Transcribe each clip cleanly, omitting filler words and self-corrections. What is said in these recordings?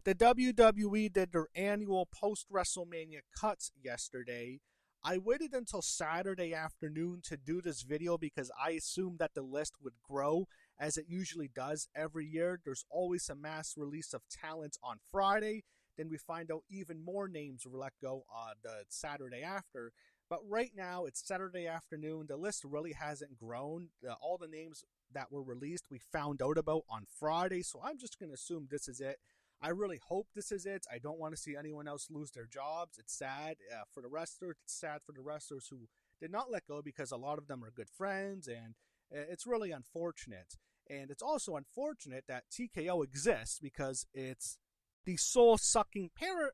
The WWE did their annual post-WrestleMania cuts yesterday. I waited until Saturday afternoon to do this video because I assumed that the list would grow, as it usually does every year. There's always a mass release of talent on Friday. Then we find out even more names were let go the Saturday after. But right now, it's Saturday afternoon. The list really hasn't grown. All the names that were released, we found out about on Friday. So I'm just going to assume this is it. I really hope this is it. I don't want to see anyone else lose their jobs. It's sad for the wrestlers. It's sad for the wrestlers who did not let go because a lot of them are good friends. And it's really unfortunate. And it's also unfortunate that TKO exists because it's the soul-sucking parent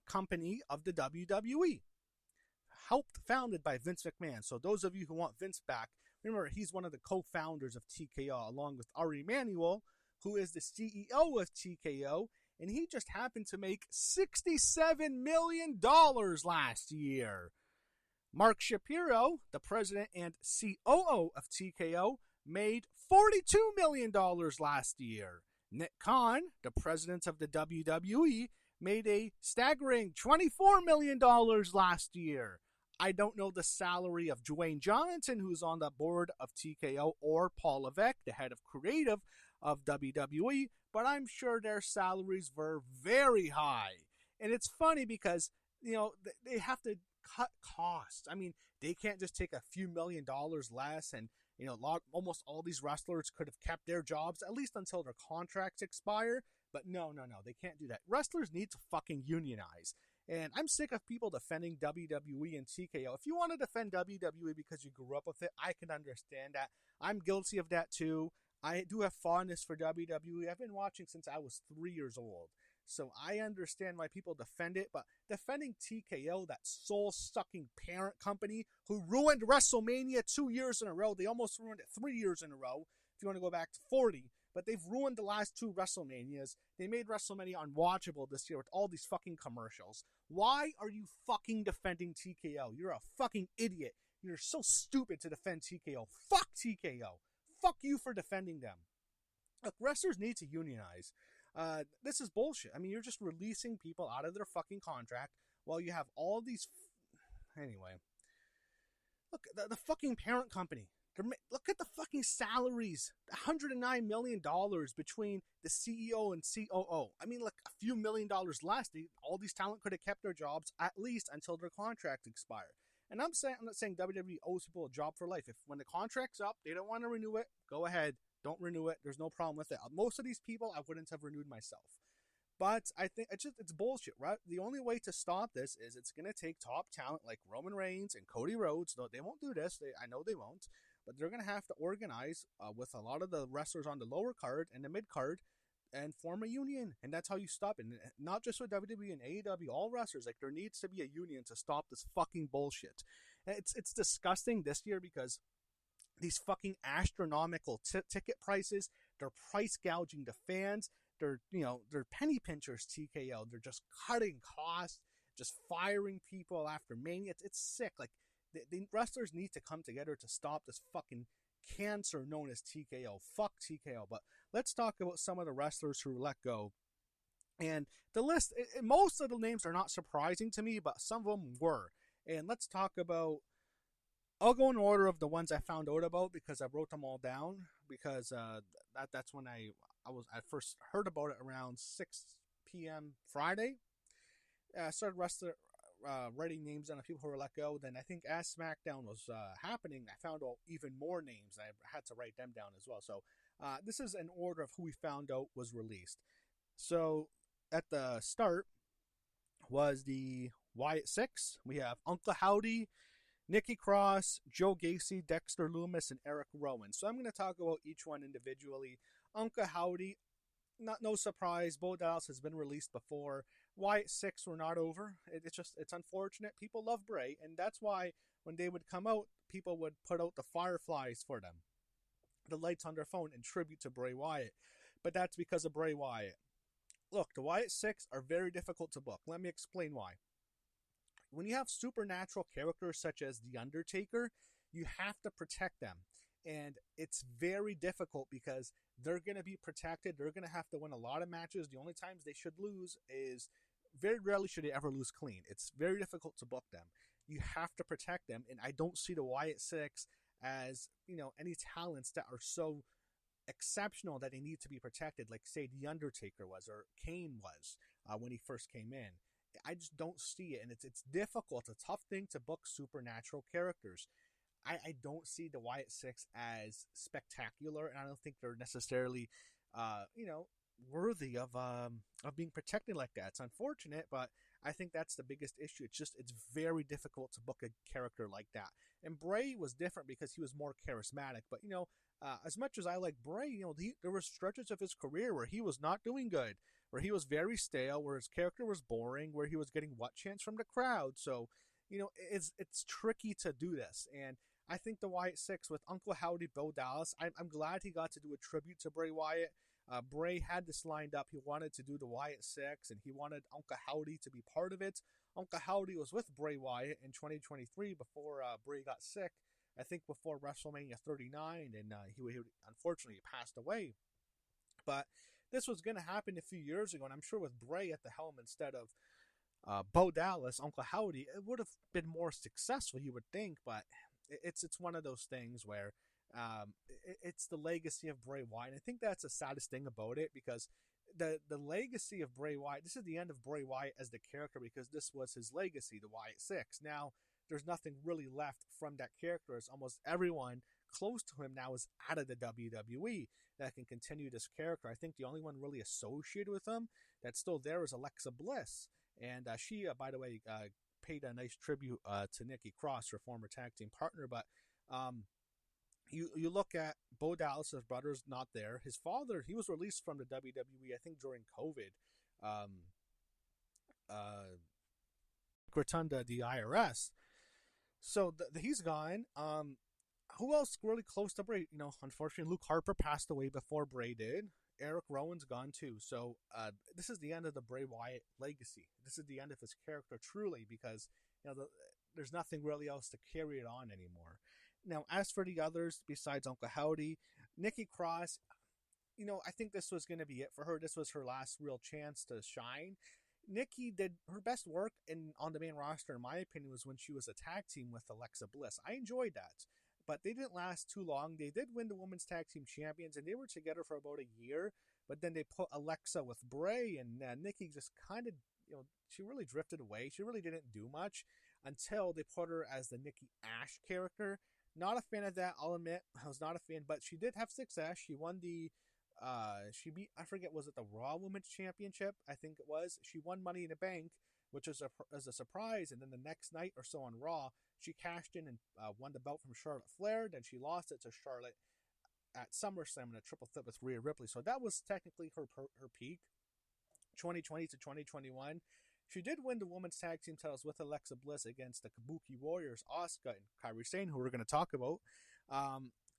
company of the WWE. Founded by Vince McMahon. So those of you who want Vince back, remember he's one of the co-founders of TKO along with Ari Emanuel, who is the CEO of TKO, and he just happened to make $67 million last year. Mark Shapiro, the president and COO of TKO, made $42 million last year. Nick Khan, the president of the WWE, made a staggering $24 million last year. I don't know the salary of Dwayne Johnson, who's on the board of TKO, or Paul Levesque, the head of creative of WWE, but I'm sure their salaries were very high. And it's funny because, they have to cut costs. I mean, they can't just take a few $1 million less and, almost all these wrestlers could have kept their jobs, at least until their contracts expire. But no, they can't do that. Wrestlers need to fucking unionize. And I'm sick of people defending WWE and TKO. If you want to defend WWE because you grew up with it, I can understand that. I'm guilty of that too. I do have fondness for WWE. I've been watching since I was 3 years old. So I understand why people defend it. But defending TKO, that soul-sucking parent company who ruined WrestleMania 2 years in a row. They almost ruined it 3 years in a row, if you want to go back to 40. But they've ruined the last 2 WrestleManias. They made WrestleMania unwatchable this year with all these fucking commercials. Why are you fucking defending TKO? You're a fucking idiot. You're so stupid to defend TKO. Fuck TKO. Fuck you for defending them. Look, wrestlers need to unionize. This is bullshit. I mean, you're just releasing people out of their fucking contract while you have all these... Anyway. Look, the fucking parent company. Look at the fucking salaries. $109 million between the CEO and COO. I mean, like a few $1 million less. All these talent could have kept their jobs at least until their contract expire. And I'm not saying WWE owes people a job for life. If when the contract's up, they don't want to renew it, go ahead. Don't renew it. There's no problem with it. Most of these people, I wouldn't have renewed myself. But I think it's bullshit, right? The only way to stop this is it's going to take top talent like Roman Reigns and Cody Rhodes. Though they won't do this. I know they won't. But they're going to have to organize with a lot of the wrestlers on the lower card and the mid card and form a union. And that's how you stop it. And not just with WWE and AEW, all wrestlers. Like, there needs to be a union to stop this fucking bullshit. And it's disgusting this year because these fucking astronomical ticket prices, they're price gouging the fans. They're penny pinchers, TKO. They're just cutting costs, just firing people after Mania. It's sick. Like, the wrestlers need to come together to stop this fucking cancer known as TKO. Fuck TKO. But let's talk about some of the wrestlers who let go. And the list, most of the names are not surprising to me, but some of them were. And let's talk about, I'll go in order of the ones I found out about because I wrote them all down. Because that's when I first heard about it around 6 p.m. Friday. I started writing names down of people who were let go. Then I think as SmackDown was happening, I found out even more names. I had to write them down as well. So this is an order of who we found out was released. So at the start was the Wyatt Six. We have Uncle Howdy, Nikki Cross, Joe Gacy, Dexter Lumis, and Erick Rowan. So I'm going to talk about each one individually. Uncle Howdy, no surprise, Bo Dallas has been released before. Wyatt Six were not over. It's unfortunate. People love Bray, and that's why when they would come out, people would put out the fireflies for them, the lights on their phone in tribute to Bray Wyatt. But that's because of Bray Wyatt. Look, the Wyatt Six are very difficult to book. Let me explain why. When you have supernatural characters such as The Undertaker, you have to protect them. And it's very difficult because they're going to be protected. They're going to have to win a lot of matches. The only times they should lose is very rarely should they ever lose clean. It's very difficult to book them. You have to protect them. And I don't see the Wyatt Six as, any talents that are so exceptional that they need to be protected, like say The Undertaker was or Kane was when he first came in. I just don't see it, and it's difficult. It's a tough thing to book supernatural characters. I don't see the Wyatt Six as spectacular, and I don't think they're necessarily, worthy of being protected like that. It's unfortunate, but I think that's the biggest issue. It's very difficult to book a character like that. And Bray was different because he was more charismatic. But as much as I like Bray, there were stretches of his career where he was not doing good, where he was very stale, where his character was boring, where he was getting what chants from the crowd. So, it's tricky to do this. And I think the Wyatt Six with Uncle Howdy, Bo Dallas, I'm glad he got to do a tribute to Bray Wyatt. Bray had this lined up. He wanted to do the Wyatt Six, and he wanted Uncle Howdy to be part of it. Uncle Howdy was with Bray Wyatt in 2023 before Bray got sick. I think before WrestleMania 39, and he unfortunately passed away. But this was going to happen a few years ago, and I'm sure with Bray at the helm instead of Bo Dallas, Uncle Howdy, it would have been more successful, you would think. But it's one of those things where it's the legacy of Bray Wyatt. I think that's the saddest thing about it, because the legacy of Bray Wyatt, this is the end of Bray Wyatt as the character, because this was his legacy, the Wyatt Six. Now, there's nothing really left from that character, as almost everyone close to him now is out of the WWE that can continue this character. I think the only one really associated with him that's still there is Alexa Bliss. And she, by the way, paid a nice tribute to Nikki Cross, her former tag team partner. But you look at Bo Dallas' brother's not there. His father, he was released from the WWE, I think, during COVID. Rotunda, the IRS. So he's gone. Who else really close to Bray? Unfortunately, Luke Harper passed away before Bray did. Erick Rowan's gone too. So this is the end of the Bray Wyatt legacy. This is the end of his character, truly, because there's nothing really else to carry it on anymore. Now, as for the others, besides Uncle Howdy, Nikki Cross, I think this was going to be it for her. This was her last real chance to shine. Nikki did her best work on the main roster, in my opinion, was when she was a tag team with Alexa Bliss. I enjoyed that, but they didn't last too long. They did win the Women's Tag Team Champions, and they were together for about a year, but then they put Alexa with Bray, and Nikki just kind of, she really drifted away. She really didn't do much until they put her as the Nikki Ash character. Not a fan of that, I'll admit. I was not a fan, but she did have success. She won she beat, I forget, was it the Raw Women's Championship? I think it was. She won Money in the Bank, which was a surprise, and then the next night or so on Raw, she cashed in and won the belt from Charlotte Flair. Then she lost it to Charlotte at SummerSlam in a triple threat with Rhea Ripley. So that was technically her peak, 2020 to 2021. She did win the women's tag team titles with Alexa Bliss against the Kabuki Warriors, Asuka and Kairi Sane, who we're going to talk about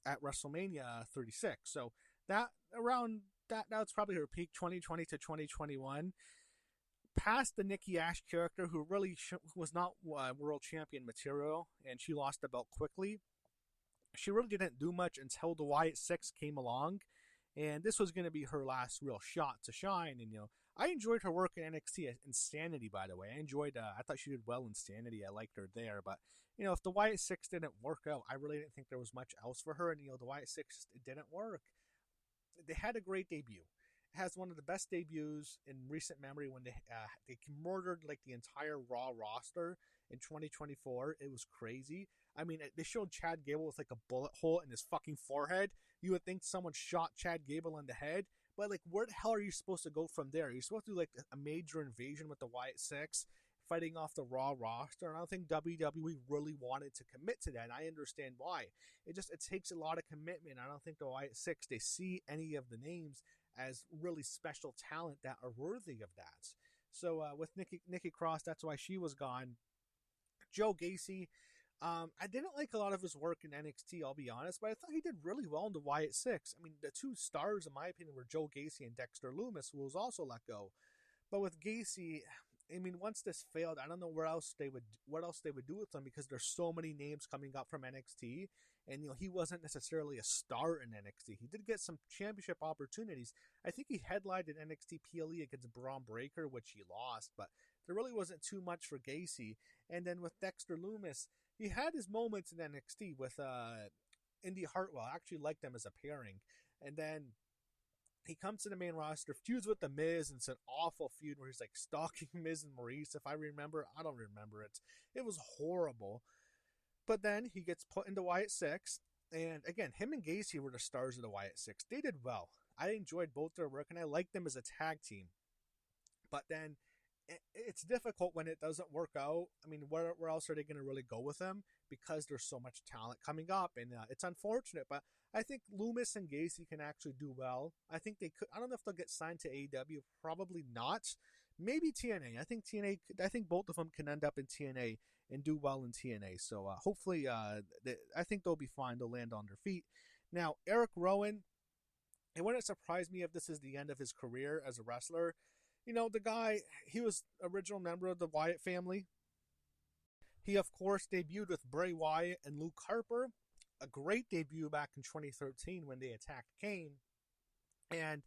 at WrestleMania 36. So that's probably her peak, 2020 to 2021. Past the Nikki Ash character, who really was not world champion material, and she lost the belt quickly. She really didn't do much until the Wyatt Six came along, and this was going to be her last real shot to shine. And I enjoyed her work in NXT. Insanity, by the way, I thought she did well in Sanity. I liked her there, but if the Wyatt Six didn't work out, I really didn't think there was much else for her. And the Wyatt Six, it didn't work. They had a great debut. It has one of the best debuts in recent memory when they murdered like the entire Raw roster in 2024. It was crazy. I mean, they showed Chad Gable with like a bullet hole in his fucking forehead. You would think someone shot Chad Gable in the head, but like, where the hell are you supposed to go from there? You're supposed to do like a major invasion with the Wyatt Six, fighting off the Raw roster, and I don't think WWE really wanted to commit to that, and I understand why. It takes a lot of commitment. I don't think the Wyatt Six, they see any of the names as really special talent that are worthy of that. So with Nikki Cross, that's why she was gone. Joe Gacy, I didn't like a lot of his work in NXT, I'll be honest, but I thought he did really well in the Wyatt Six. I mean, the two stars, in my opinion, were Joe Gacy and Dexter Lumis, who was also let go. But with Gacy, I mean, once this failed, I don't know what else they would do with him, because there's so many names coming up from NXT, and he wasn't necessarily a star in NXT. He did get some championship opportunities. I think he headlined in NXT PLE against Braun Breaker, which he lost, but there really wasn't too much for Gacy. And then with Dexter Lumis, he had his moments in NXT with Indy Hartwell. I actually liked them as a pairing, and then he comes to the main roster, feuds with The Miz, and it's an awful feud where he's like stalking Miz and Maurice, if I remember. I don't remember it. It was horrible. But then he gets put into Wyatt 6, and again, him and Gacy were the stars of the Wyatt 6. They did well. I enjoyed both their work, and I liked them as a tag team. But then it's difficult when it doesn't work out. I mean, where else are they going to really go with them? Because there's so much talent coming up, and it's unfortunate, but I think Lumis and Gacy can actually do well. I think they could. I don't know if they'll get signed to AEW. Probably not. Maybe TNA. I think both of them can end up in TNA and do well in TNA. So hopefully, I think they'll be fine. They'll land on their feet. Now, Erick Rowan, it wouldn't surprise me if this is the end of his career as a wrestler. The guy, he was original member of the Wyatt family. He, of course, debuted with Bray Wyatt and Luke Harper. A great debut back in 2013 when they attacked Kane. And,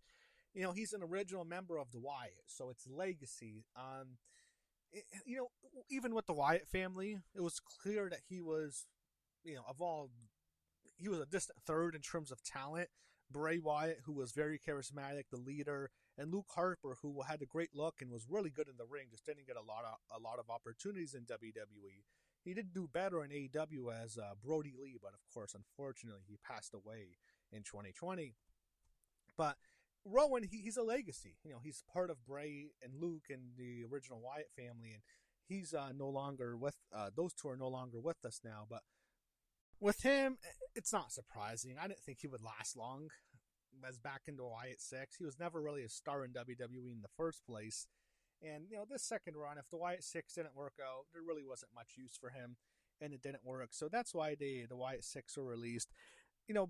he's an original member of the Wyatt, so it's legacy. Even with the Wyatt family, it was clear that he was, he was a distant third in terms of talent. Bray Wyatt, who was very charismatic, the leader, and Luke Harper, who had a great look and was really good in the ring, just didn't get a lot of opportunities in WWE. He did do better in AEW as Brody Lee, but of course, unfortunately, he passed away in 2020. But Rowan, he's a legacy. He's part of Bray and Luke and the original Wyatt family, and he's no longer with. Those two are no longer with us now. But with him, it's not surprising. I didn't think he would last long. As back into Wyatt 6, he was never really a star in WWE in the first place. And, this second run, if the Wyatt 6 didn't work out, there really wasn't much use for him, and it didn't work. So that's why the Wyatt 6 were released.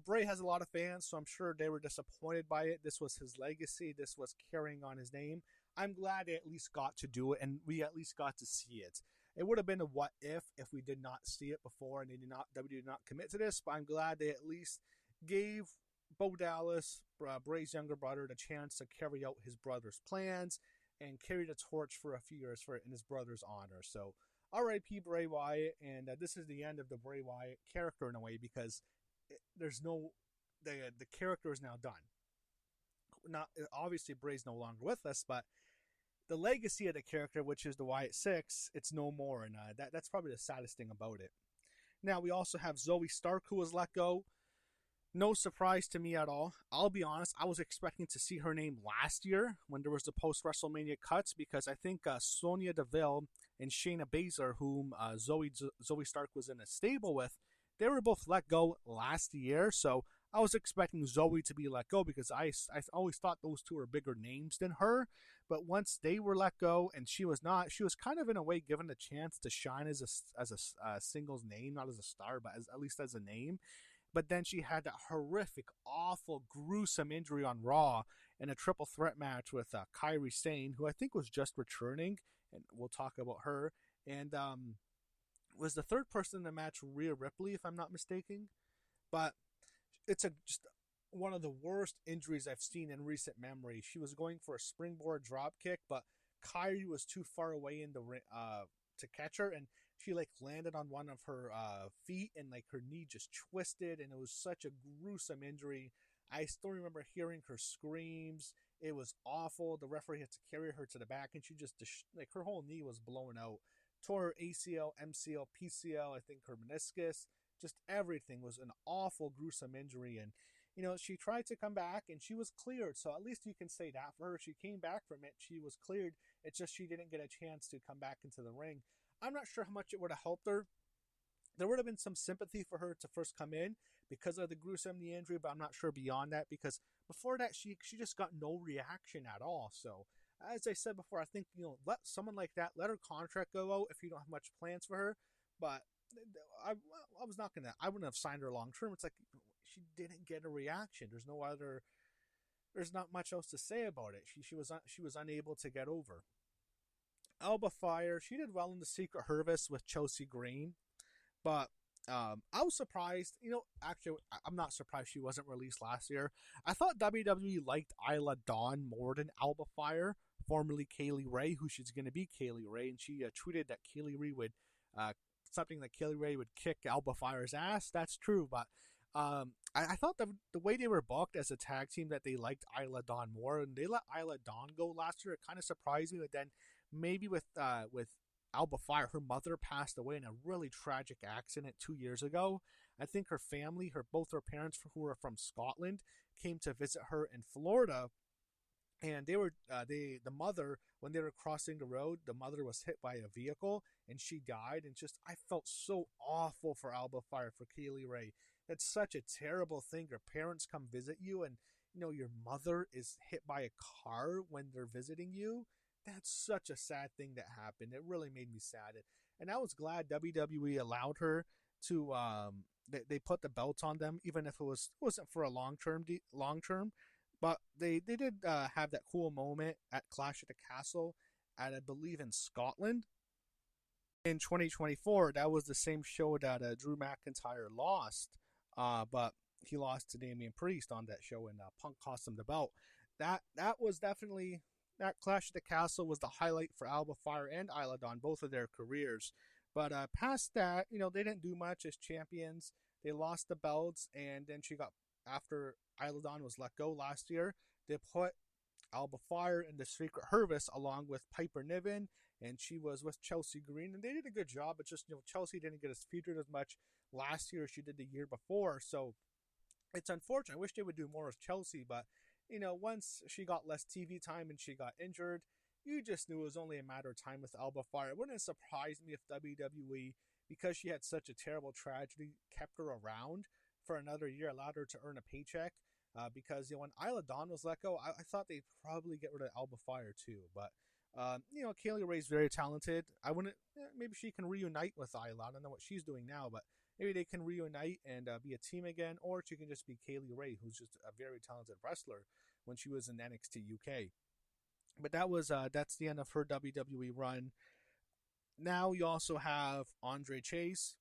Bray has a lot of fans, so I'm sure they were disappointed by it. This was his legacy. This was carrying on his name. I'm glad they at least got to do it, and we at least got to see it. It would have been a what if we did not see it before, and WWE did not commit to this, but I'm glad they at least gave Bo Dallas, Bray's younger brother, the chance to carry out his brother's plans and carry the torch for a few years in his brother's honor. So, R.I.P. Bray Wyatt, and this is the end of the Bray Wyatt character in a way, because the character is now done. Not obviously Bray's no longer with us, but the legacy of the character, which is the Wyatt 6, it's no more, and that's probably the saddest thing about it. Now we also have Zoey Stark, who was let go. No surprise to me at all. I'll be honest, I was expecting to see her name last year when there was the post-WrestleMania cuts, because I think Sonya Deville and Shayna Baszler, whom Zoey Stark was in a stable with, they were both let go last year. So I was expecting Zoey to be let go, because I always thought those two were bigger names than her. But once they were let go and she was not, she was kind of in a way given a chance to shine as a singles name, not as a star, but at least as a name. But then she had that horrific, awful, gruesome injury on Raw in a triple threat match with Kairi Sane, who I think was just returning, and we'll talk about her. And was the third person in the match Rhea Ripley, if I'm not mistaken? But it's just one of the worst injuries I've seen in recent memory. She was going for a springboard drop kick, but Kairi was too far away in the to catch her, and she landed on one of her feet, and her knee just twisted, and it was such a gruesome injury. I still remember hearing her screams. It was awful. The referee had to carry her to the back, and she just her whole knee was blown out. Tore her ACL, MCL, PCL, I think her meniscus. Just everything was an awful, gruesome injury, and she tried to come back, and she was cleared, so at least you can say that for her. She came back from it. She was cleared. It's just she didn't get a chance to come back into the ring. I'm not sure how much it would have helped her. There would have been some sympathy for her to first come in because of the gruesome knee injury, but I'm not sure beyond that, because before that, she just got no reaction at all. So, as I said before, I think, let someone like that, let her contract go out if you don't have much plans for her. But I wouldn't have signed her long term. It's she didn't get a reaction. There's not much else to say about it. She was unable to get over. Alba Fyre, she did well in the Secret Service with Chelsea Green, but I was surprised. Actually, I'm not surprised she wasn't released last year. I thought WWE liked Isla Dawn more than Alba Fyre, formerly Kaylee Ray, who she's going to be Kaylee Ray, and she tweeted that Kaylee Ray would something that Kaylee Ray would kick Alba Fyre's ass. That's true, but I thought the way they were booked as a tag team that they liked Isla Dawn more, and they let Isla Dawn go last year. It kind of surprised me, but then maybe with Alba Fyre, her mother passed away in a really tragic accident 2 years ago. I think her family, both her parents, who were from Scotland, came to visit her in Florida, and the mother, when they were crossing the road, the mother was hit by a vehicle and she died. And just I felt so awful for Alba Fyre, for Kaylee Ray. That's such a terrible thing. Your parents come visit you, and your mother is hit by a car when they're visiting you. That's such a sad thing that happened. It really made me sad. And I was glad WWE allowed her to. They put the belts on them, even if wasn't for a long term. But they did have that cool moment at Clash at the Castle, at I believe in Scotland, in 2024. That was the same show that Drew McIntyre lost, but he lost to Damian Priest on that show, and Punk cost him the belt. That was definitely, that Clash at the Castle was the highlight for Alba Fyre and Isla Dawn, both of their careers. But past that, they didn't do much as champions. They lost the belts, and then after Isla Dawn was let go last year, they put Alba Fyre in the Secret Service along with Piper Niven, and she was with Chelsea Green, and they did a good job. But just Chelsea didn't get featured as much last year as she did the year before, so it's unfortunate. I wish they would do more with Chelsea, but once she got less TV time and she got injured, you just knew it was only a matter of time with Alba Fyre. It wouldn't surprise me if WWE, because she had such a terrible tragedy, kept her around for another year, allowed her to earn a paycheck. Because when Isla Dawn was let go, I thought they'd probably get rid of Alba Fyre too. But Kaylee Ray's very talented. I wouldn't. Maybe she can reunite with Isla. I don't know what she's doing now, but maybe they can reunite and be a team again, or she can just be Kaylee Ray, who's just a very talented wrestler when she was in NXT UK. But that's the end of her WWE run. Now you also have Andre Chase.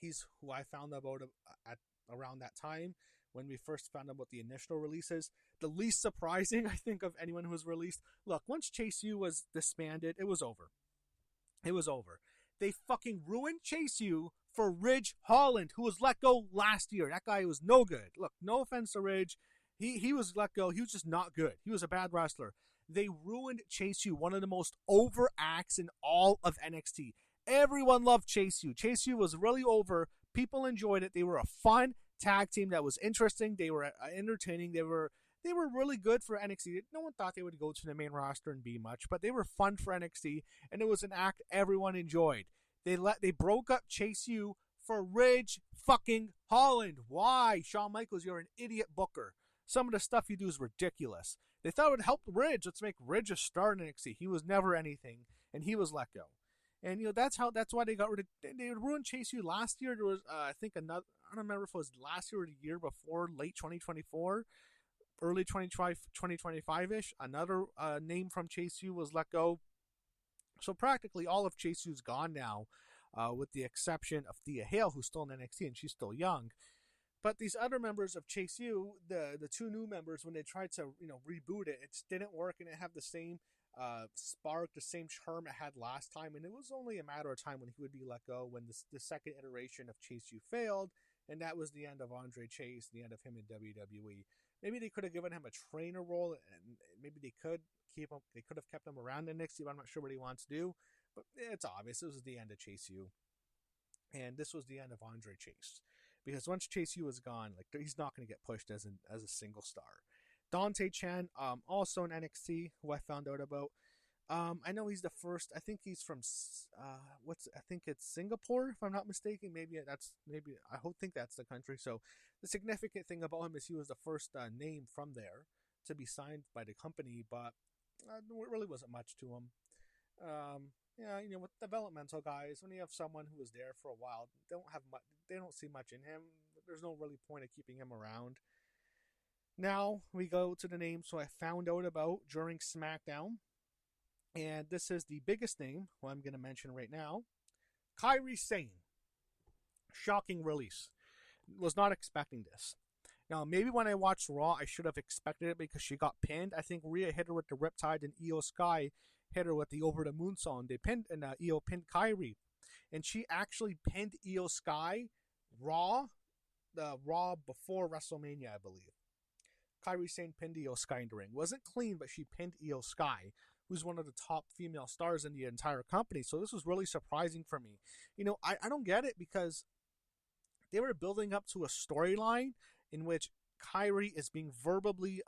He's who I found about at around that time when we first found out about the initial releases. The least surprising, I think, of anyone who was released. Look, once Chase U was disbanded, it was over. It was over. They fucking ruined Chase U for Ridge Holland, who was let go last year. That guy was no good. Look, no offense to Ridge. He was let go. He was just not good. He was a bad wrestler. They ruined Chase U, one of the most over acts in all of NXT. Everyone loved Chase U. Chase U was really over. People enjoyed it. They were a fun tag team that was interesting. They were entertaining. They were really good for NXT. No one thought they would go to the main roster and be much, but they were fun for NXT, and it was an act everyone enjoyed. They broke up Chase U for Ridge fucking Holland. Why? Shawn Michaels, you're an idiot booker. Some of the stuff you do is ridiculous. They thought it would help Ridge. Let's make Ridge a star in NXT. He was never anything, and he was let go. And that's why they got rid of. They ruined Chase U last year. There was I think another. I don't remember if it was last year or the year before, late 2024, early 2025-ish. Another name from Chase U was let go. So practically all of Chase U's gone now, with the exception of Thea Hale, who's still in NXT and she's still young. But these other members of Chase U, the two new members, when they tried to reboot it, it didn't work, and it had the same spark, the same charm it had last time. And it was only a matter of time when he would be let go, when the second iteration of Chase U failed, and that was the end of Andre Chase, the end of him in WWE. Maybe they could have given him a trainer role, and maybe they could keep him. They could have kept him around in NXT, but I'm not sure what he wants to do. But it's obvious this was the end of Chase U, and this was the end of Andre Chase. Because once Chase U is gone, he's not going to get pushed as a single star. Dante Chen, also in NXT, who I found out about. I know he's the first. I think he's from I think it's Singapore, if I'm not mistaken. Maybe I think that's the country. So the significant thing about him is he was the first name from there to be signed by the company, but there really wasn't much to him. With developmental guys, when you have someone who was there for a while, they don't see much in him. There's no really point of keeping him around. Now we go to the names who I found out about during SmackDown. And this is the biggest name, who I'm going to mention right now, Kairi Sane. Shocking release. Was not expecting this. Now, maybe when I watched Raw, I should have expected it because she got pinned. I think Rhea hit her with the Riptide and Io Sky hit her with the Over the Moon song. They pinned, and Io pinned Kairi. And she actually pinned Io Sky the Raw before WrestleMania, I believe. Kairi Sane pinned Io Sky in the ring. Wasn't clean, but she pinned Io Sky, who's one of the top female stars in the entire company. So this was really surprising for me. I don't get it because they were building up to a storyline in which Kairi is being verbally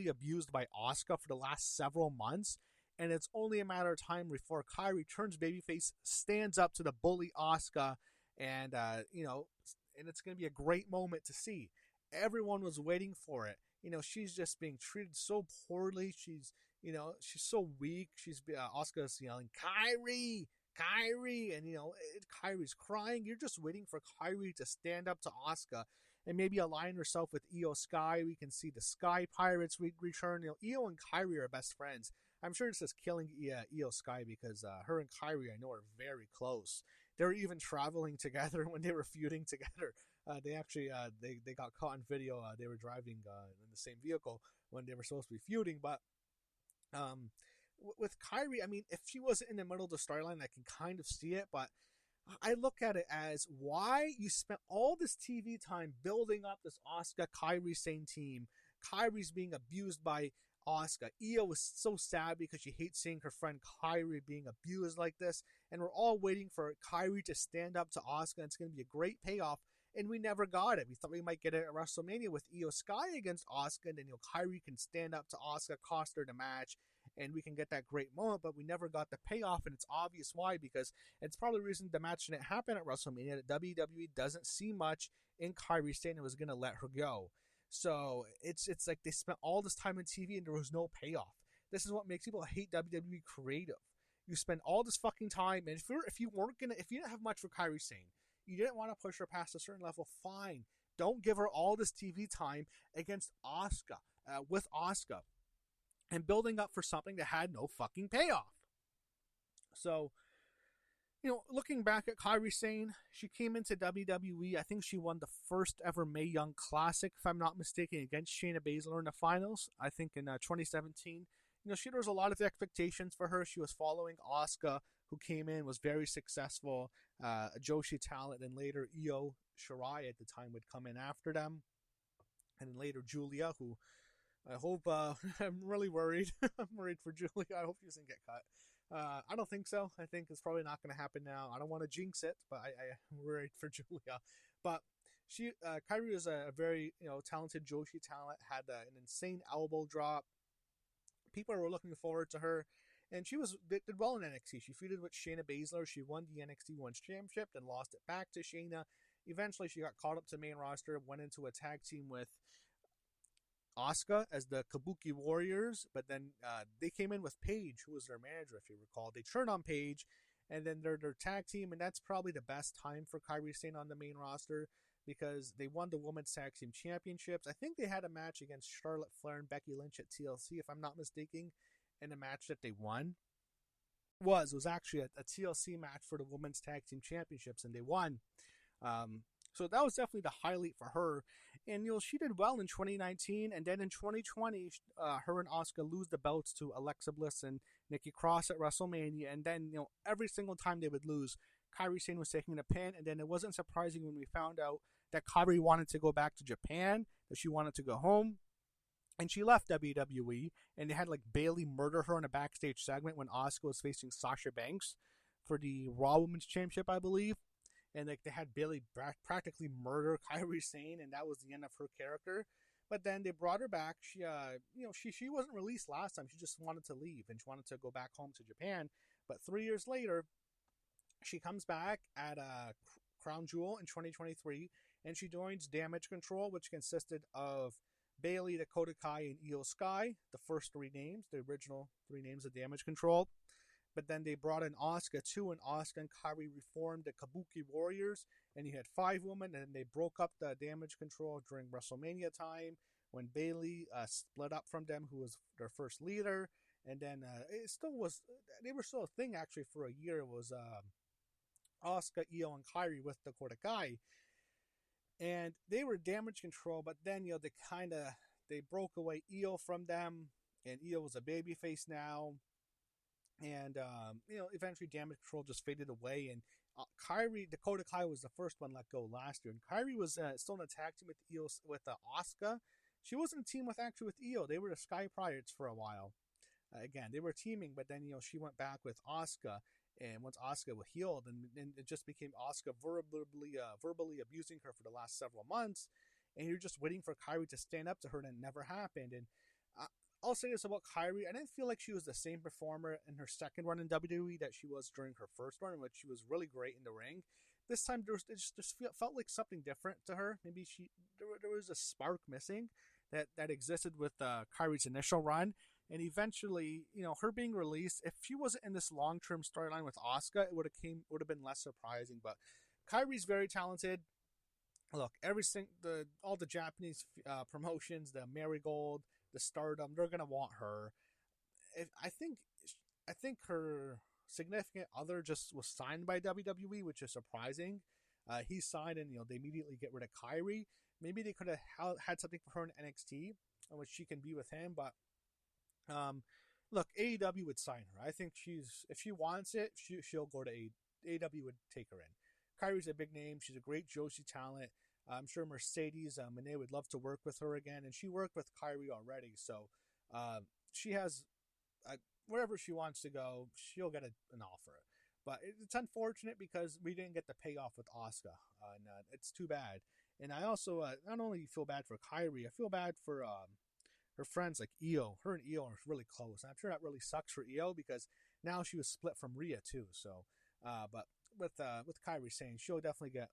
abused by Asuka for the last several months, and it's only a matter of time before Kairi turns babyface, stands up to the bully Asuka, and and it's going to be a great moment to see. Everyone was waiting for it. She's just being treated so poorly. She's so weak. Asuka's yelling, Kairi, Kairi, and Kairi's crying. You're just waiting for Kairi to stand up to Asuka and maybe align herself with Io Sky. We can see the Sky Pirates return. Io and Kairi are best friends. I'm sure this is killing Io Sky because her and Kairi, I know, are very close. They were even traveling together when they were feuding together. They actually they got caught on video. They were driving in the same vehicle when they were supposed to be feuding. But with Kairi, I mean, if she wasn't in the middle of the storyline, I can kind of see it. But I look at it as why you spent all this TV time building up this Asuka Kairi Sane team. Kairi's being abused by Asuka. Io was so sad because she hates seeing her friend Kairi being abused like this. And we're all waiting for Kairi to stand up to Asuka. It's going to be a great payoff. And we never got it. We thought we might get it at WrestleMania with Io Sky against Asuka. And then Kairi can stand up to Asuka, cost her the match. And we can get that great moment, but we never got the payoff, and it's obvious why, because it's probably the reason the match didn't happen at WrestleMania, that WWE doesn't see much in Kairi Sane and was going to let her go. So it's like they spent all this time on TV and there was no payoff. This is what makes people hate WWE creative. You spend all this fucking time, and if you didn't have much for Kairi Sane, you didn't want to push her past a certain level, fine. Don't give her all this TV time against Asuka, with Asuka, and building up for something that had no fucking payoff. So, looking back at Kairi Sane, she came into WWE. I think she won the first ever Mae Young Classic, if I'm not mistaken, against Shayna Baszler in the finals, I think in 2017. There was a lot of expectations for her. She was following Asuka, who came in, was very successful, a Joshi talent, and later Io Shirai at the time would come in after them. And then later Julia, who I hope, I'm really worried. I'm worried for Julia. I hope she doesn't get cut. I don't think so. I think it's probably not going to happen now. I don't want to jinx it, but I'm worried for Julia. But Kairi was a very, talented Joshi talent, had an insane elbow drop. People were looking forward to her, and she did well in NXT. She feuded with Shayna Baszler. She won the NXT Women's Championship, then lost it back to Shayna. Eventually, she got called up to main roster, went into a tag team with Asuka as the Kabuki Warriors, but then they came in with Paige, who was their manager, if you recall. They turned on Paige, and then they're their tag team, and that's probably the best time for Kairi Sane on the main roster because they won the Women's Tag Team Championships. I think they had a match against Charlotte Flair and Becky Lynch at TLC, if I'm not mistaken, in a match that they won. It was actually a TLC match for the Women's Tag Team Championships, and they won. So that was definitely the highlight for her. And, she did well in 2019. And then in 2020, her and Asuka lose the belts to Alexa Bliss and Nikki Cross at WrestleMania. And then, every single time they would lose, Kairi Sane was taking the pin. And then it wasn't surprising when we found out that Kairi wanted to go back to Japan, that she wanted to go home. And she left WWE. And they had, Bayley murder her in a backstage segment when Asuka was facing Sasha Banks for the Raw Women's Championship, I believe. And they had Bayley practically murder Kairi Sane, and that was the end of her character. But then they brought her back. She wasn't released last time. She just wanted to leave, and she wanted to go back home to Japan. But 3 years later, she comes back at Crown Jewel in 2023, and she joins Damage Control, which consisted of Bayley, Dakota Kai, and Io Sky, the first three names, the original three names of Damage Control. But then they brought in Asuka too, and Asuka and Kairi reformed the Kabuki Warriors, and you had 5 women, and they broke up the Damage Control during WrestleMania time when Bayley split up from them, who was their first leader, And then it still was, they were still a thing actually for a year. It was Asuka, Io, and Kairi with Dakota Kai. And they were Damage Control, but then, they broke away Io from them, and Io was a babyface now. And, eventually Damage Control just faded away, and Dakota Kai was the first one let go last year. And Kairi was still in a tag team with Asuka. She wasn't a team with Io. They were the Sky Pirates for a while. Again, they were teaming, but then, she went back with Asuka. And once Asuka was healed, and it just became Asuka verbally abusing her for the last several months. And you're just waiting for Kairi to stand up to her, and it never happened. And I'll say this about Kairi. I didn't feel like she was the same performer in her second run in WWE that she was during her first run, in which she was really great in the ring. This time, it just felt like something different to her. Maybe there was a spark missing that existed with Kairi's initial run. And eventually, her being released, if she wasn't in this long-term storyline with Asuka, it would have been less surprising. But Kairi's very talented. Look, all the Japanese promotions, the Marigold, the Stardom, they're gonna want her. I think her significant other just was signed by WWE, which is surprising. He signed, and they immediately get rid of Kairi. Maybe they could have had something for her in NXT, in which she can be with him, but. Look, AEW would sign her. I think if she wants it, she'll go to AEW would take her in. Kairi's a big name. She's a great Joshi talent. I'm sure Mercedes Moné would love to work with her again, and she worked with Kairi already. So she has wherever she wants to go, she'll get an offer. But it's unfortunate because we didn't get the payoff with Asuka, and it's too bad. And I also not only feel bad for Kairi, I feel bad for her friends like Io. Her and Io are really close. And I'm sure that really sucks for Io because now she was split from Rhea too. So, but with Kairi Sane, she'll definitely get.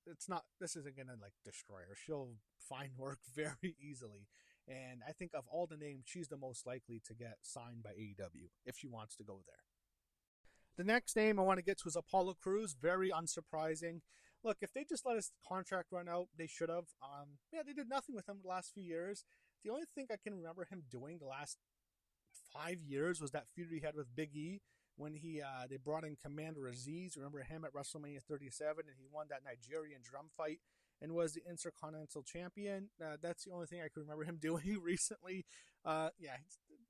This isn't gonna destroy her. She'll find work very easily. And I think of all the names, she's the most likely to get signed by AEW if she wants to go there. The next name I want to get to is Apollo Crews. Very unsurprising. Look, if they just let his contract run out, they should have. They did nothing with him the last few years. The only thing I can remember him doing the last 5 years was that feud he had with Big E when they brought in Commander Aziz. Remember him at WrestleMania 37, and he won that Nigerian drum fight and was the Intercontinental Champion. That's the only thing I can remember him doing recently. He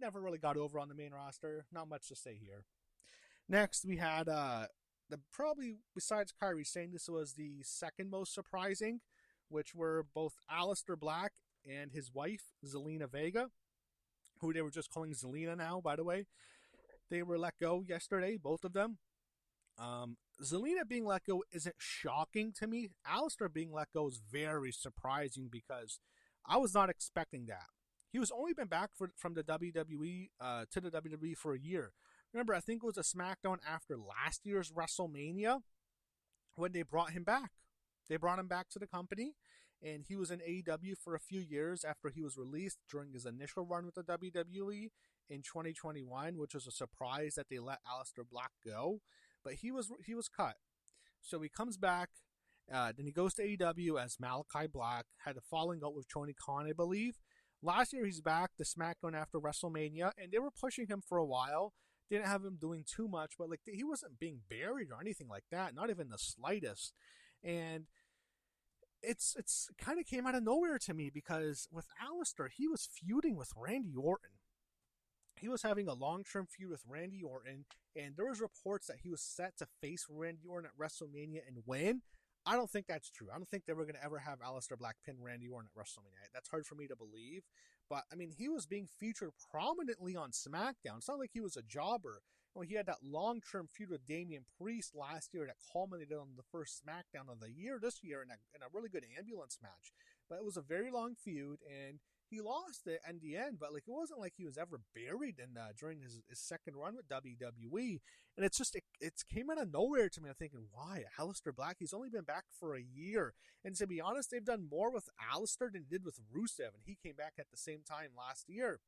never really got over on the main roster. Not much to say here. Next, we had probably besides Kairi Sane, this was the second most surprising, which were both Aleister Black and his wife, Zelina Vega, who they were just calling Zelina now, by the way. They were let go yesterday, both of them. Zelina being let go isn't shocking to me. Aleister being let go is very surprising because I was not expecting that. He was only been back from the WWE to the WWE for a year. Remember, I think it was a SmackDown after last year's WrestleMania when they brought him back. They brought him back to the company, and he was in AEW for a few years after he was released during his initial run with the WWE in 2021, which was a surprise that they let Aleister Black go. But he was cut. So he comes back, then he goes to AEW as Malachi Black, had a falling out with Tony Khan, I believe. Last year he's back to SmackDown after WrestleMania, and they were pushing him for a while. Didn't have him doing too much, but he wasn't being buried or anything like that, not even the slightest. And it's kind of came out of nowhere to me because with Aleister, he was feuding with Randy Orton. He was having a long-term feud with Randy Orton, and there was reports that he was set to face Randy Orton at WrestleMania and win. I don't think that's true. I don't think they were going to ever have Aleister Black pin Randy Orton at WrestleMania. That's hard for me to believe. But, I mean, he was being featured prominently on SmackDown. It's not like he was a jobber. He had that long-term feud with Damian Priest last year that culminated on the first SmackDown of the year this year in a really good ambulance match. But it was a very long feud, and he lost it in the end. But it wasn't like he was ever buried during his second run with WWE. And it's just it came out of nowhere to me. I'm thinking, why Aleister Black? He's only been back for a year, and to be honest, they've done more with Aleister than they did with Rusev, and he came back at the same time last year.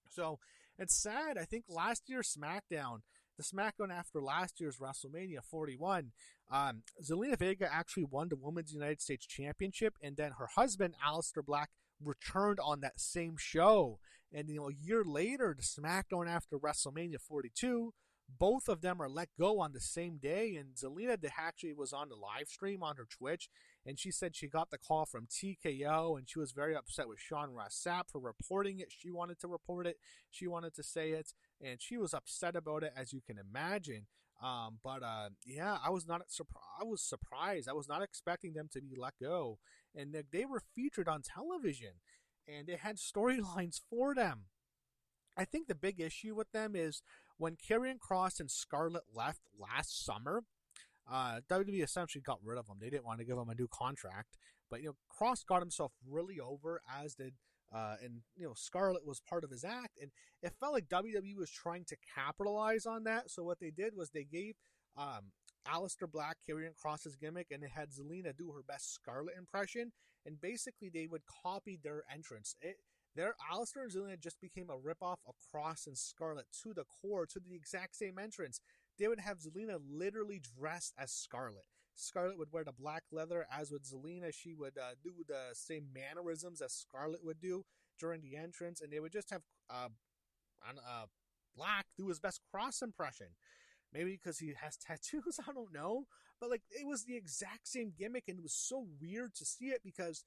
So it's sad. I think last year's SmackDown, the SmackDown after last year's WrestleMania 41, Zelina Vega actually won the Women's United States Championship, and then her husband, Aleister Black, returned on that same show. And a year later, the SmackDown after WrestleMania 42, both of them are let go on the same day. And Zelina actually was on the live stream on her Twitch, and she said she got the call from TKO, and she was very upset with Sean Ross Sapp for reporting it. She wanted to report it. She wanted to say it, and she was upset about it, as you can imagine. Yeah, I was not surprised. I was surprised. I was not expecting them to be let go, and they were featured on television, and they had storylines for them. I think the big issue with them is when Karrion Kross and Scarlett left last summer. WWE essentially got rid of him. They didn't want to give him a new contract, but Kross got himself really over, as did. And Scarlett was part of his act, and it felt like WWE was trying to capitalize on that. So what they did was they gave Aleister Black Karrion Kross's gimmick, and they had Zelina do her best Scarlett impression, and basically they would copy their entrance. Aleister and Zelina just became a ripoff of Kross and Scarlett to the core, to the exact same entrance. They would have Zelina literally dressed as Scarlett. Scarlett would wear the black leather, as would Zelina. She would do the same mannerisms as Scarlett would do during the entrance, and they would just have Black do his best Kross impression. Maybe because he has tattoos, I don't know. But it was the exact same gimmick, and it was so weird to see it because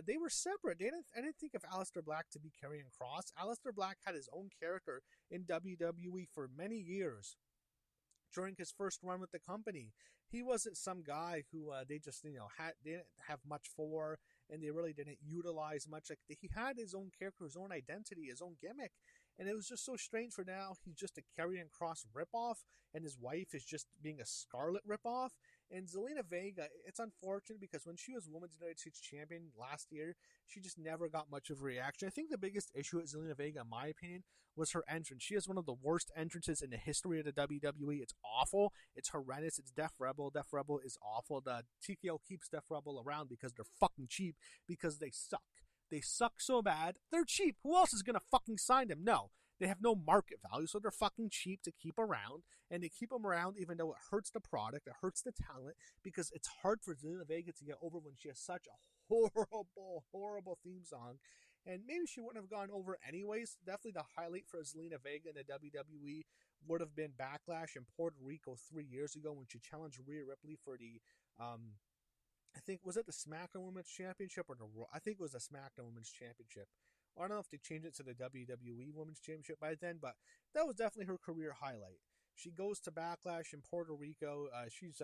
they were separate. I didn't think of Aleister Black to be Karrion Kross. Aleister Black had his own character in WWE for many years. During his first run with the company, he wasn't some guy who they just didn't have much for, and they really didn't utilize much. He had his own character, his own identity, his own gimmick, and it was just so strange for now. He's just a Karrion Kross ripoff, and his wife is just being a Scarlett ripoff. And Zelina Vega, it's unfortunate because when she was Women's United States Champion last year, she just never got much of a reaction. I think the biggest issue with Zelina Vega, in my opinion, was her entrance. She has one of the worst entrances in the history of the WWE. It's awful. It's horrendous. It's Def Rebel. Def Rebel is awful. The TKO keeps Def Rebel around because they're fucking cheap, because they suck. They suck so bad. They're cheap. Who else is going to fucking sign them? No. They have no market value, so they're fucking cheap to keep around, and they keep them around even though it hurts the product, it hurts the talent, because it's hard for Zelina Vega to get over when she has such a horrible, horrible theme song, and maybe she wouldn't have gone over anyways. Definitely the highlight for Zelina Vega in the WWE would have been Backlash in Puerto Rico 3 years ago when she challenged Rhea Ripley for the, I think, was it the SmackDown Women's Championship or I think it was the SmackDown Women's Championship. I don't know if they changed it to the WWE Women's Championship by then, but that was definitely her career highlight. She goes to Backlash in Puerto Rico. She's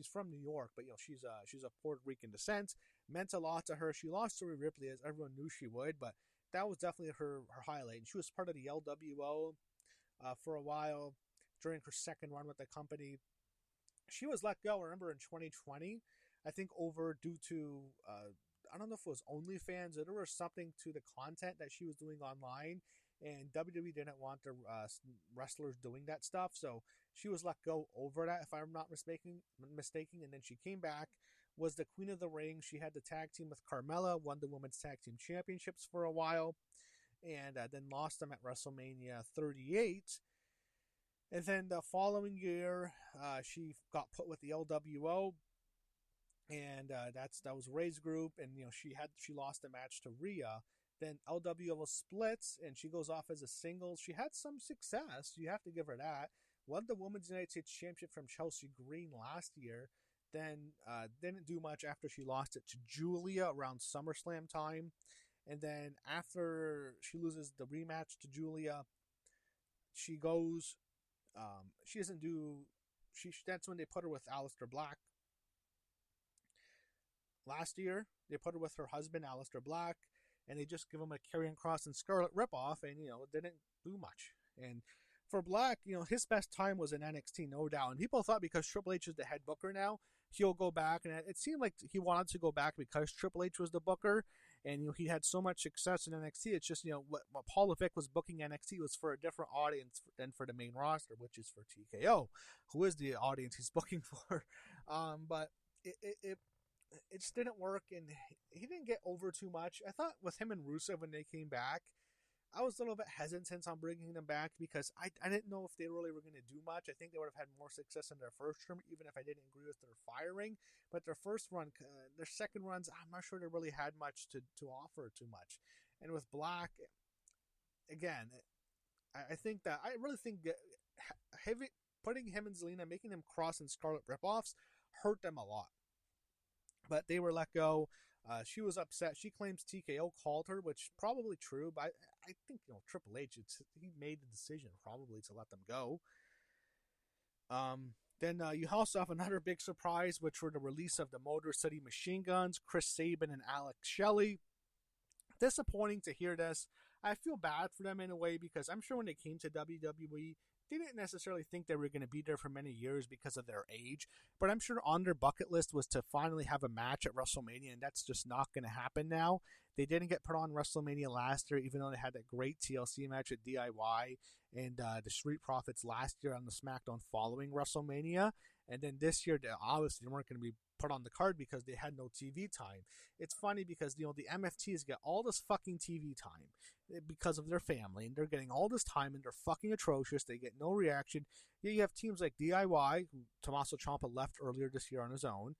from New York, but she's of Puerto Rican descent. Meant a lot to her. She lost to Rhea Ripley, as everyone knew she would, but that was definitely her highlight. And she was part of the LWO for a while during her second run with the company. She was let go, I remember, in 2020. I think over due to I don't know if it was OnlyFans or there was something to the content that she was doing online, and WWE didn't want the wrestlers doing that stuff, so she was let go over that, if I'm not mistaken. And then she came back, was the Queen of the Ring. She had the tag team with Carmella, won the Women's Tag Team Championships for a while, and then lost them at WrestleMania 38. And then the following year, she got put with the LWO. And that was Ray's group, and she lost a match to Rhea. Then LWO splits, and she goes off as a singles. She had some success, you have to give her that. Won the Women's United States Championship from Chelsea Green last year. Then didn't do much after she lost it to Julia around SummerSlam time. And then after she loses the rematch to Julia, she goes. She doesn't do. That's when they put her with Aleister Black. Last year, they put her with her husband, Aleister Black, and they just give him a Karrion Kross and Scarlett ripoff, and, it didn't do much. And for Black, his best time was in NXT, no doubt. And people thought because Triple H is the head booker now, he'll go back. And it seemed like he wanted to go back because Triple H was the booker, and, he had so much success in NXT. It's just, what Paul Levesque was booking NXT was for a different audience than for the main roster, which is for TKO, who is the audience he's booking for. But it just didn't work, and he didn't get over too much. I thought with him and Rusev when they came back, I was a little bit hesitant on bringing them back because I didn't know if they really were going to do much. I think they would have had more success in their first term, even if I didn't agree with their firing. But their first run, their second runs, I'm not sure they really had much to offer too much. And with Black, again, I think that I really think that putting him and Zelina, making them Cross and Scarlet ripoffs, hurt them a lot. But they were let go. She was upset. She claims TKO called her, which probably true. But I think Triple H, he made the decision probably to let them go. Then you also have another big surprise, which were the release of the Motor City Machine Guns, Chris Sabin and Alex Shelley. Disappointing to hear this. I feel bad for them in a way because I'm sure when they came to WWE, they didn't necessarily think they were going to be there for many years because of their age. But I'm sure on their bucket list was to finally have a match at WrestleMania, and that's just not going to happen now. They didn't get put on WrestleMania last year, even though they had that great TLC match at DIY and the Street Profits last year on the SmackDown following WrestleMania. And then this year, they obviously weren't going to be put on the card because they had no TV time. It's funny because the MFTs get all this fucking TV time because of their family, and they're getting all this time, and they're fucking atrocious. They get no reaction. You have teams like DIY, who Tommaso Ciampa left earlier this year on his own.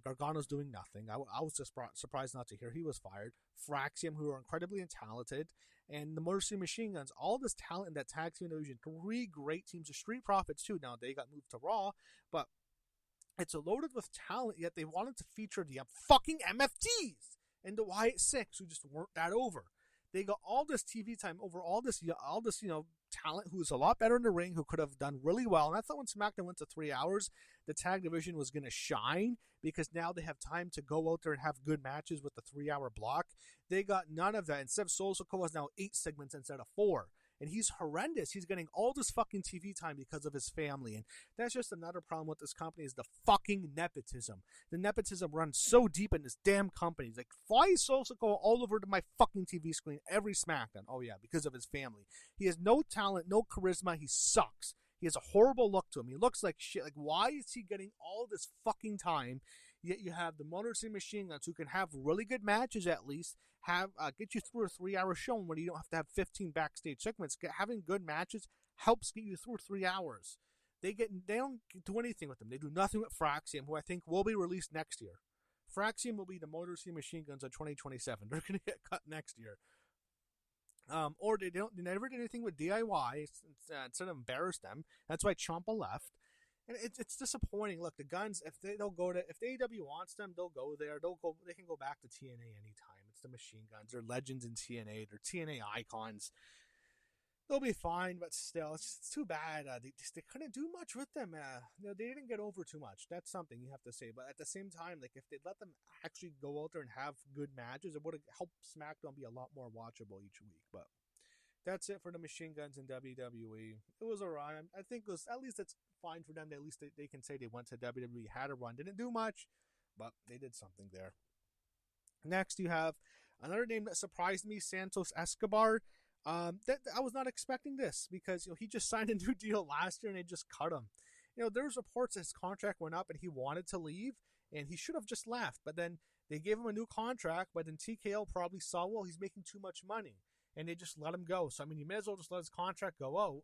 Gargano's doing nothing. I was just surprised not to hear he was fired. Fraxium, who are incredibly talented, and the Motor City Machine Guns, all this talent in that tag team division. 3 great teams. The Street Profits too. Now they got moved to Raw, but it's loaded with talent, yet they wanted to feature the fucking MFTs and the Wyatt Six, who just weren't that over. They got all this TV time over all this talent who's a lot better in the ring, who could have done really well. And I thought when SmackDown went to 3 hours, the tag division was going to shine because now they have time to go out there and have good matches with the 3-hour block. They got none of that. Instead, Solo Sikoa is now 8 segments instead of 4. And he's horrendous. He's getting all this fucking TV time because of his family. And that's just another problem with this company is the fucking nepotism. The nepotism runs so deep in this damn company. It's like, why is Solo Sikoa all over to my fucking TV screen every SmackDown? Oh, yeah, because of his family. He has no talent, no charisma. He sucks. He has a horrible look to him. He looks like shit. Like, why is he getting all this fucking time? Yet you have the Motor City Machine Guns who can have really good matches at least, get you through a 3-hour show when you don't have to have 15 backstage segments. Having good matches helps get you through 3 hours. They don't do anything with them. They do nothing with Fraxium, who I think will be released next year. Fraxium will be the Motor City Machine Guns of 2027. They're going to get cut next year. Or they never did anything with DIY instead of embarrass them. That's why Ciampa left. And it's disappointing. Look, the Guns, if AEW wants them, they'll go there. They can go back to TNA anytime. It's the Machine Guns. They're legends in TNA. They're TNA icons. They'll be fine, but still, it's too bad. They couldn't do much with them. They didn't get over too much. That's something you have to say. But at the same time, like if they'd let them actually go out there and have good matches, it would have helped SmackDown be a lot more watchable each week. But that's it for the Machine Guns in WWE. It was alright. I think it was, at least it's fine for them. At least they can say they went to WWE, had a run, didn't do much, but they did something there. Next, you have another name that surprised me, Santos Escobar. That I was not expecting this because he just signed a new deal last year and they just cut him. There's reports that his contract went up and he wanted to leave and he should have just left. But then they gave him a new contract. But then TKO probably saw, well, he's making too much money. And they just let him go. So, I mean, you may as well just let his contract go out.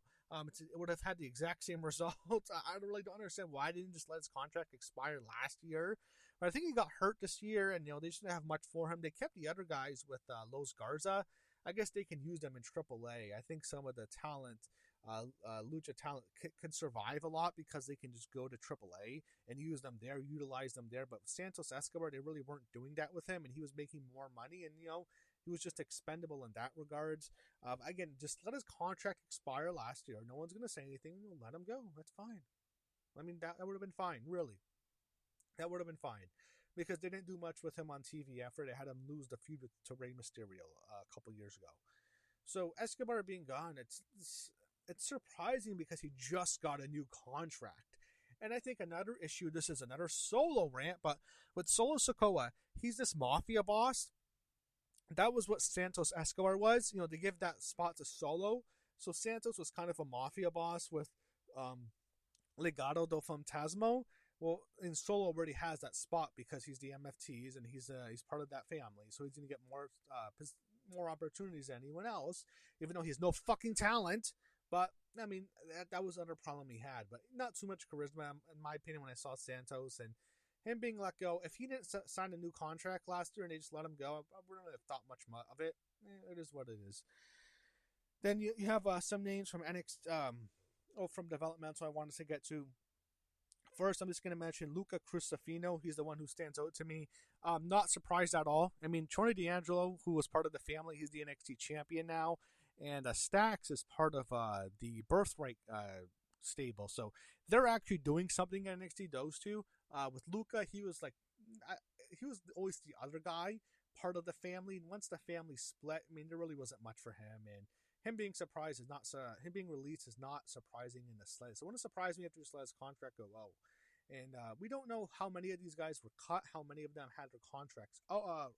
It would have had the exact same result. I really don't understand why they didn't just let his contract expire last year. But I think he got hurt this year, and, they just didn't have much for him. They kept the other guys with Los Garza. I guess they can use them in AAA. I think some of the talent, Lucha talent, could survive a lot because they can just go to AAA and use them there, utilize them there. But Santos Escobar, they really weren't doing that with him, and he was making more money, and, he was just expendable in that regards. Again, just let his contract expire last year. No one's going to say anything. Let him go. That's fine. I mean, that would have been fine, really. That would have been fine. Because they didn't do much with him on TV after they had him lose the feud to Rey Mysterio a couple years ago. So Escobar being gone, it's surprising because he just got a new contract. And I think another issue, this is another solo rant, but with Solo Sikoa, he's this mafia boss. That was what Santos Escobar was. They give that spot to Solo. So Santos was kind of a mafia boss with Legado del Fantasma. Well, and Solo already has that spot because he's the MFTs and he's part of that family. So he's going to get more opportunities than anyone else, even though he has no fucking talent. But, I mean, that was another problem he had. But not too much charisma, in my opinion, when I saw Santos and him being let go. If he didn't sign a new contract last year and they just let him go, I wouldn't have thought much of it. It is what it is. Then you have some names from NXT, from developmental I wanted to get to. First, I'm just going to mention Luca Crusifino. He's the one who stands out to me. Not surprised at all. I mean, Tony D'Angelo, who was part of the family, he's the NXT champion now. And Stax is part of the Birthright stable. So they're actually doing something at NXT, those two. With Luca, he was always the other guy, part of the family. And once the family split, I mean, there really wasn't much for him. And him being surprised is not him being released is not surprising in the slightest. It wouldn't surprise me if he just let his contract go low. And we don't know how many of these guys were cut, how many of them had their contracts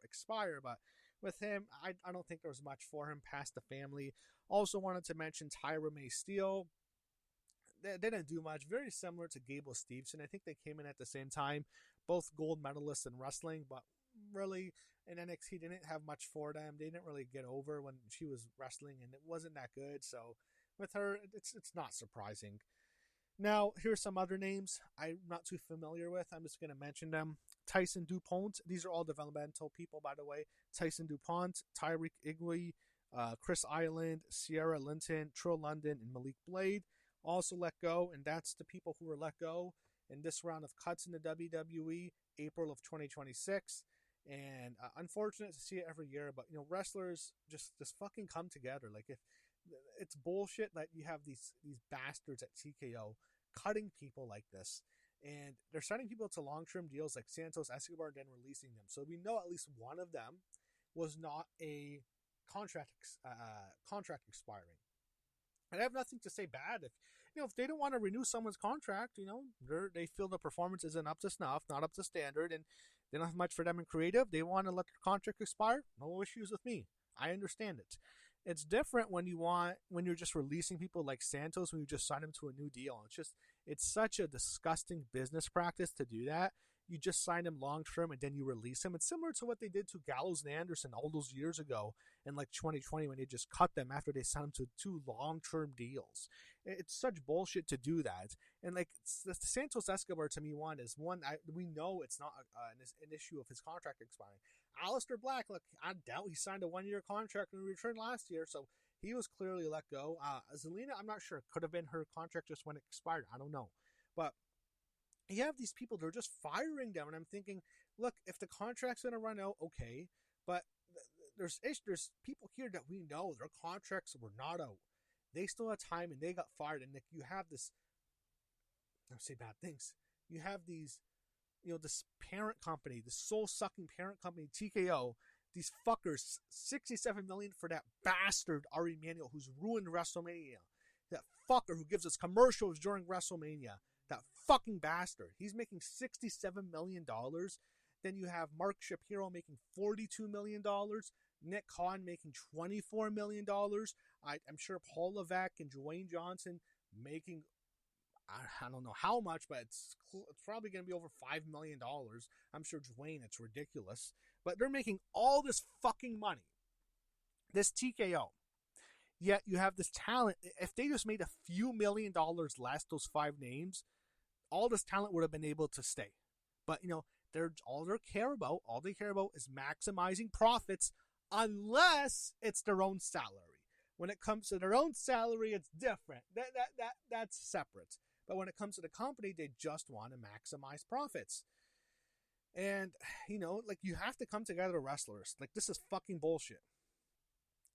expire. But with him, I don't think there was much for him past the family. Also wanted to mention Tyra Mae Steele. They didn't do much. Very similar to Gable Steveson. I think they came in at the same time. Both gold medalists in wrestling, but really in NXT didn't have much for them. They didn't really get over when she was wrestling, and it wasn't that good. So with her, it's not surprising. Now, here's some other names I'm not too familiar with. I'm just going to mention them. Tyson Dupont. These are all developmental people, by the way. Tyson Dupont, Tyriek Igwe, Chris Island, Sierra Linton, Trill London, and Malik Blade also let go. And that's the people who were let go in this round of cuts in the WWE, April of 2026. And unfortunate to see it every year, but wrestlers just fucking come together. Like, if it's bullshit that you have these bastards at TKO cutting people like this, and they're signing people to long-term deals like Santos Escobar and then releasing them. So we know at least one of them was not a contract expiring. And I have nothing to say bad if they don't want to renew someone's contract, they feel the performance isn't up to snuff, not up to standard, and they don't have much for them in creative. They want to let their contract expire. No issues with me. I understand it. It's different when you're just releasing people like Santos when you just sign him to a new deal. It's such a disgusting business practice to do that. You just sign him long term and then you release him. It's similar to what they did to Gallows and Anderson all those years ago in like 2020 when they just cut them after they signed them to 2 long term deals. It's such bullshit to do that. And like the Santos Escobar to me we know it's not an issue of his contract expiring. Aleister Black, look, I doubt he signed a 1-year contract and returned last year, so he was clearly let go. Zelina, I'm not sure. Could have been her contract just when it expired. I don't know. But you have these people, they're just firing them, and I'm thinking, look, if the contract's going to run out, okay, but there's people here that we know their contracts were not out. They still had time, and they got fired, and you have this, I don't say bad things, you have these, this parent company, the soul-sucking parent company, TKO, these fuckers, $67 million for that bastard LRMania who's ruined WrestleMania. That fucker who gives us commercials during WrestleMania. That fucking bastard. He's making $67 million. Then you have Mark Shapiro making $42 million. Nick Khan making $24 million. I'm sure Paul Levesque and Dwayne Johnson making, I don't know how much, but it's probably going to be over $5 million. I'm sure Dwayne, it's ridiculous. But they're making all this fucking money. This TKO. Yet you have this talent. If they just made a few $1 million less, those 5 names, all this talent would have been able to stay. But, all they care about is maximizing profits unless it's their own salary. When it comes to their own salary, it's different. That's separate. But when it comes to the company, they just want to maximize profits. And, you have to come together, wrestlers. Like, this is fucking bullshit.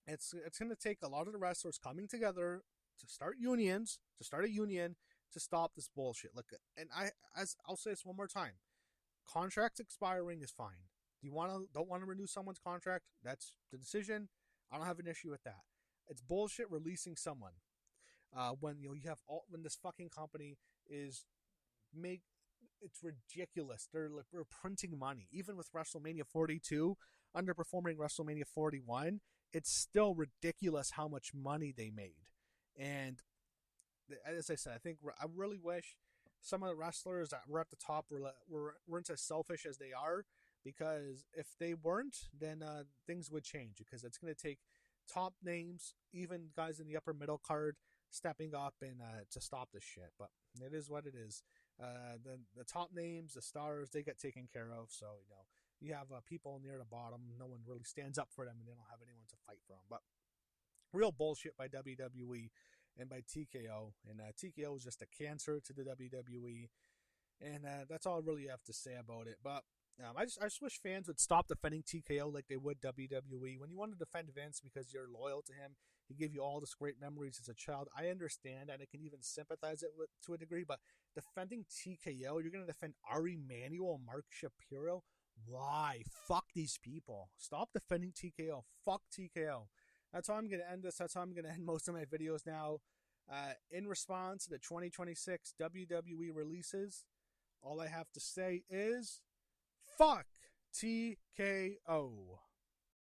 It's going to take a lot of the wrestlers coming together to start unions, to start a union, to stop this bullshit. Look, and I'll say this one more time. Contracts expiring is fine. Don't want to renew someone's contract? That's the decision. I don't have an issue with that. It's bullshit releasing someone. When when this fucking company it's ridiculous. They're printing money. Even with WrestleMania 42 underperforming WrestleMania 41, it's still ridiculous how much money they made. And as I said, I really wish some of the wrestlers that were at the top weren't as selfish as they are, because if they weren't, then things would change, because it's going to take top names, even guys in the upper middle card, stepping up and to stop this shit. But it is what it is. The top names, the stars, they get taken care of. So you have people near the bottom. No one really stands up for them, and they don't have anyone to fight for them. But Real bullshit by WWE and by TKO. And TKO was just a cancer to the WWE. And that's all I really have to say about it. But I just wish fans would stop defending TKO like they would WWE. When you want to defend Vince because you're loyal to him, he gave you all this great memories as a child. I understand, and I can even sympathize it with, to a degree. But defending TKO, you're going to defend Ari Manuel, Mark Shapiro? Why? Fuck these people. Stop defending TKO. Fuck TKO. That's how I'm going to end this. That's how I'm going to end most of my videos now. In response to the 2026 WWE releases, all I have to say is, fuck TKO.